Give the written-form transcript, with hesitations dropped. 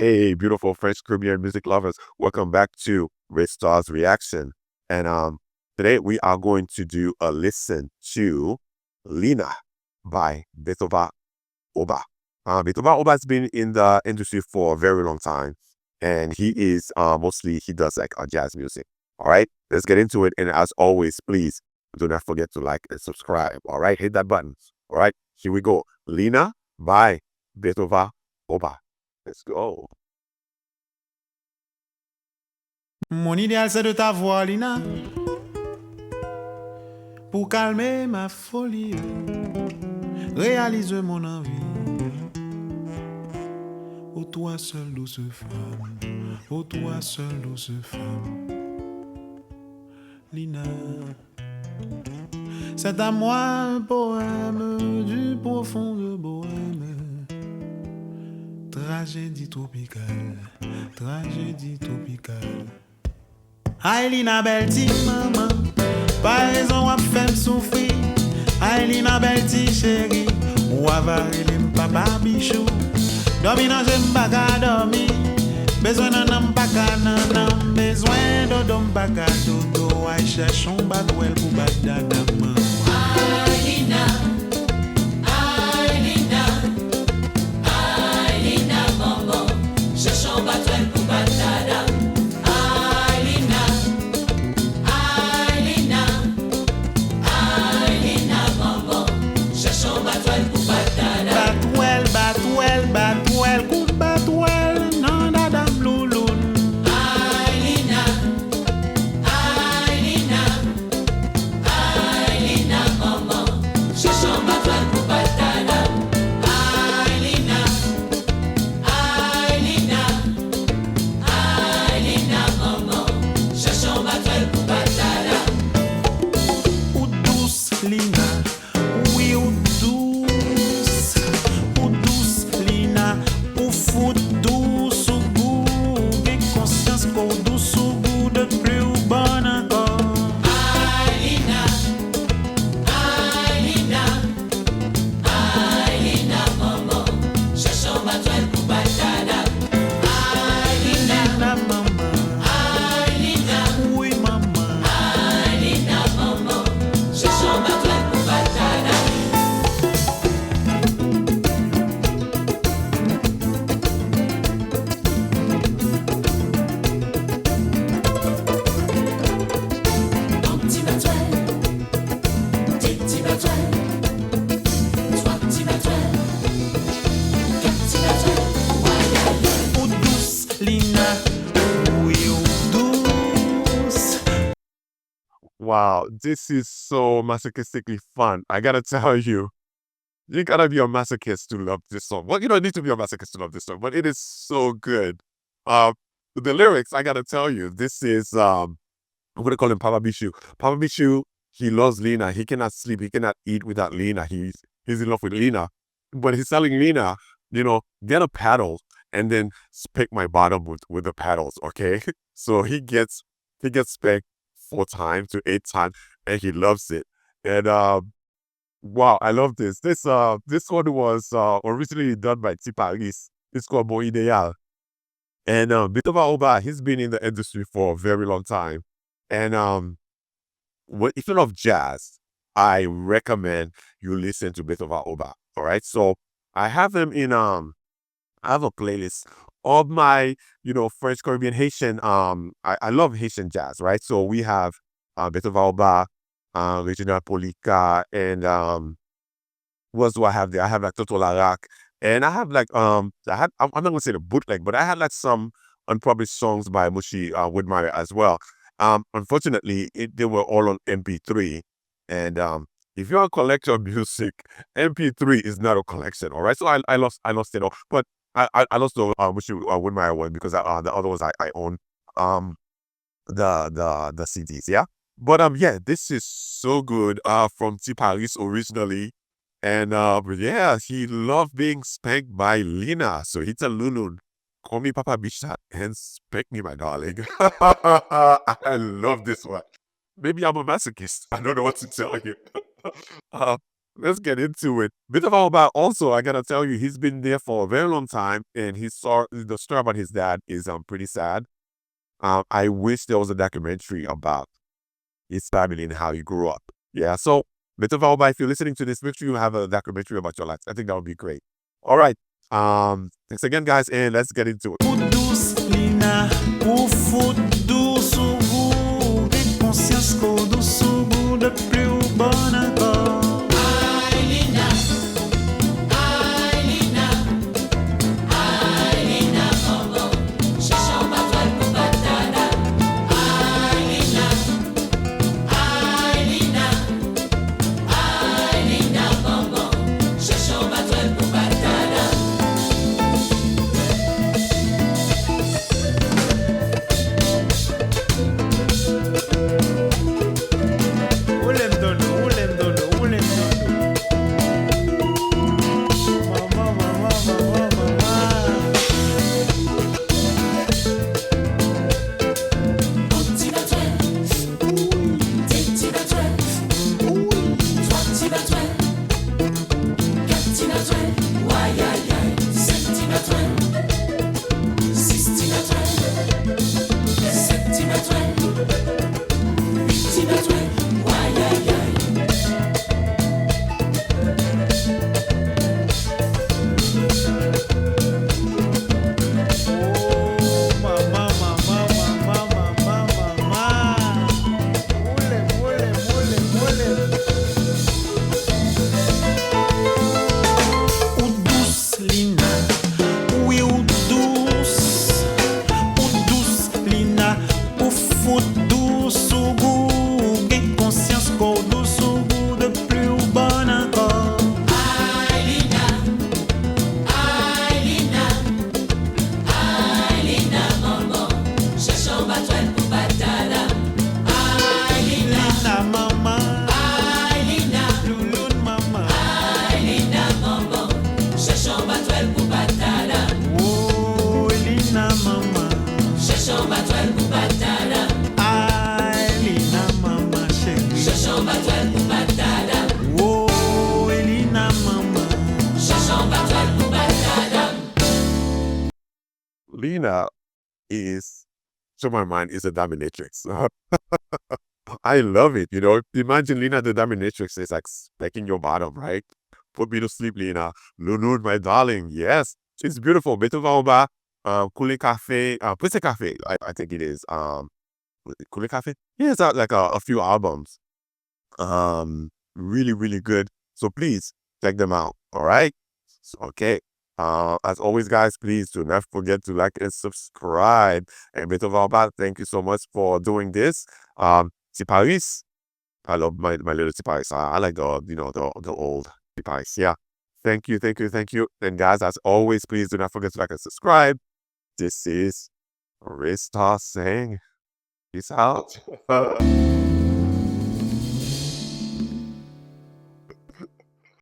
Hey, beautiful French Caribbean music lovers. Welcome back to Rey Starz Reaction. And today we are going to do a listen to Lina by Beethova Obas. Beethova Obas has been in the industry for a very long time. And he is he does like jazz music. All right, let's get into it. And as always, please do not forget to like and subscribe. All right, hit that button. All right, here we go. Lina by Beethova Obas. Let's go. Mon idéal c'est de t'avoir, Lina, pour calmer ma folie, réaliser mon envie. Ô toi seule douce femme, ô toi seule douce femme, Lina. C'est à moi un poème du profond de bohème. Tragédie tropicale, tragédie tropicale. Aïe Lina belle ti maman, pas raison à faire souffrir. Aïe Lina belle ti chérie, ou avare les Papa Bichou. Dormi non j'aime pas qu'à dormir, besoin d'un homme pas qu'à nanam, besoin d'un homme pas qu'à dodo. Aïe cherche un bagouel pour battre d'adam. Aïe Lina, maman, cherche un bagouel pour battre d'adam. Batwell, coup batwell, nan dadam louloun. Aïe Lina, maman, cherche un batwell pour battre d'adam. Aïe Lina, maman, cherche un batwell pour battre d'adam. Ou douce Lina, oui ou douce Lina, ou fout douce ou goût, et conscience qu'au douce ou goût de plus ou bon encore. Aïe Lina, maman, cherche un batwell pour battre d'adam. Aïe Lina, maman, oui maman. Aïe Lina, maman, cherche un batwell pour battre d'adam. Un petit batwell, des petits batwells, trois petits batwells, quatre petits batwells. Ou douce Lina, oui ou douce. Wow, this is so masochistically fun. I gotta tell you, you gotta be a masochist to love this song. Well, you don't need to be a masochist to love this song, but it is so good. The lyrics, I gotta tell you, this is I'm gonna call him Papa Bichou. Papa Bichou, he loves Lina. He cannot sleep. He cannot eat without Lina. He's in love with Lina, but he's telling Lina, get a paddle and then spank my bottom with the paddles. Okay, so he gets spanked 4 times to 8 times, and he loves it. And wow, I love this. This one was originally done by Tiparis. It's called Mo Ideal. And Beethova Obas, he's been in the industry for a very long time. And if you love jazz, I recommend you listen to Beethova Obas. All right. So I have him in I have a playlist of my, French, Caribbean, Haitian. I love Haitian jazz, right? So we have Beethova Obas, Regional Polika, and what do I have there? I have like Toto Larac, and I have like I'm not gonna say the bootleg, but I had like some unpublished songs by Mushi Woodmeyer as well. Unfortunately, they were all on MP3, and if you're a collector of music, MP3 is not a collection. All right, so I lost it all, but I lost the Mushi Woodmeyer one because the other ones I own the CDs, yeah. But yeah, this is so good. From T Paris originally. And yeah, he loved being spanked by Lina. So he tell Lulu, call me Papa Bichou and spank me, my darling. I love this one. Maybe I'm a masochist. I don't know what to tell you. uh, let's get into it. Beethova Obas also, I gotta tell you, he's been there for a very long time, and the story about his dad is pretty sad. I wish there was a documentary about his family and how he grew up. Yeah, so Beethova Obas, if you're listening to this, make sure you have a documentary about your life. I think that would be great. All right. Thanks again, guys, and let's get into it. Ou douce Lina, ou fout douce ou goût, gen conscience qu'au douce ou goût de plus ou bon encore. Ay, Lina, ay, Lina, ay, Lina, bonbon, cherchons pas toi le coup batana. Ay, Lina, ay, Lina, ay, Lina, bonbon, cherchons pas toi le coup batana. Oulem dono, oulem dono, oulem dono. Mama, mama, mama, mama. Petit batouin, des petits batouins, trois petits batouins, quatre petits batouins, aïe aïe aïe, cinq petits batouins, six petits batouins, sept petits batouins, huit petits batouins, aïe aïe aïe. Oh, mama, mama, mama, mama, mama. Oulem, oulem, oulem, oulem. Ou douce Lina, oui ou douce Lina, ou fout douce ou goût, gen conscience qu'au douce ou goût de plus ou bon encore. Ay, Lina, ay, Lina, ay, Lina, bonbon, cherchons batouin pour batana. Ay, Lina, Lina mama, ay, Lina, louloune mama, ay, Lina, bonbon, cherchons batouin pour batana. oh Lina mama, Cherchons batouin pour batana. ay Lina mama chérie, Cherchons batouin pour batana. oh Lina mama. Cherchons batouin pour batana. Lina is, to my mind, is a dominatrix. I love it. Imagine Lina the dominatrix is like smacking your bottom, right? Put me to sleep, Lina. Lulu, my darling. Yes, it's beautiful. Beethova Obas, Coupe Cloué, Petit Cafe, I think it is. Was it Coupe Cloué? He has out like a few albums. Really, really good. So please check them out. All right. Okay. As always, guys, please do not forget to like and subscribe. And Beethova Obas, thank you so much for doing this. Paris, I love my little Paris. I like the old Paris. Yeah. Thank you, thank you, thank you. And guys, as always, please do not forget to like and subscribe. This is Rey Starz saying, peace out.